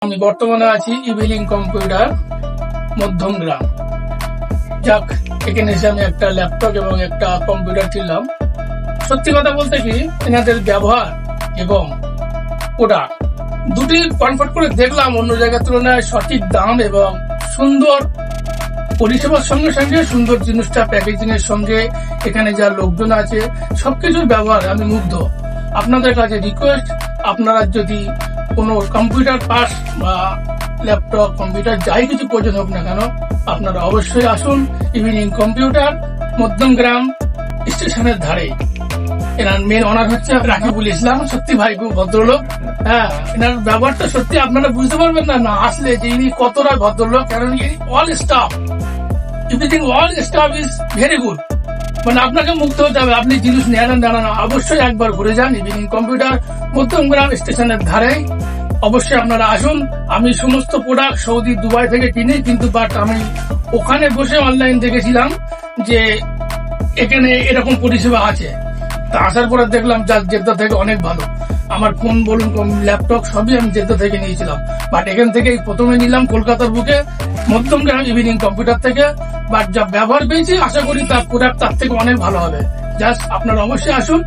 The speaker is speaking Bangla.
আমি বর্তমানে আছি ইভিনিং কম্পিউটার মধ্যমগ্রাম। যাক, এখানে এসে আমি একটা ল্যাপটপ এবং একটা কম্পিউটার কিনলাম। সত্যি কথা বলতে কি, এনাদের ব্যবহার এবং প্রোডাক্ট দুটি কনভার্ট করে দেখলাম অন্য জায়গার তুলনায় সঠিক দাম এবং সুন্দর পরিষেবার সঙ্গে সঙ্গে সুন্দর জিনিসটা প্যাকেজিং এর সঙ্গে এখানে যা লোকজন আছে সবকিছুর ব্যবহার আমি মুগ্ধ। আপনাদের কাছে রিকোয়েস্ট, আপনারা যদি কোনো কম্পিউটার পার্টস বা ল্যাপটপ কম্পিউটার যাই কিছু প্রয়োজন হোক না কেন, আপনারা অবশ্যই আসুন ইভিনিং কম্পিউটার মধ্যমগ্রাম স্টেশনের ধারে। এনার মেন অনার হচ্ছে রাকিবুল ইসলাম। সত্যি ভাই খুব ভদ্রলোক। হ্যাঁ, এনার ব্যবহারটা সত্যি আপনারা বুঝতে পারবেন না আসলে যে ইনি কতটা ভদ্রলোক। কারণ all staff, everything all staff is very good. মানে আপনাকে মুগ্ধ হতে হবে। আপনি জিনিস নেন না অবশ্যই একবার ঘুরে যান ইভিনিং কম্পিউটার মধ্যমগ্রাম স্টেশনের ধারে। অবশ্যই আপনারা আসুন। আমি সমস্ত প্রোডাক্ট সৌদি দুবাই থেকে কিনি, কিন্তু বাট আমি ওখানে বসে অনলাইন দেখেছিলাম যে এখানে এরকম পরিষেবা আছে। তা আসার পরে দেখলাম জেদ্দা থেকে অনেক ভালো। আমার ফোন বলুন, ল্যাপটপ সবই আমি জেদ্দা থেকে নিয়েছিলাম, বাট এখান থেকে প্রথমে নিলাম কলকাতার বুকে মধ্যমগ্রাম ইভিনিং কম্পিউটার থেকে। বাট যা ব্যবহার পেয়েছি আশা করি তার প্রোডাক্ট তার থেকে অনেক ভালো হবে। জাস্ট আপনারা অবশ্যই আসুন।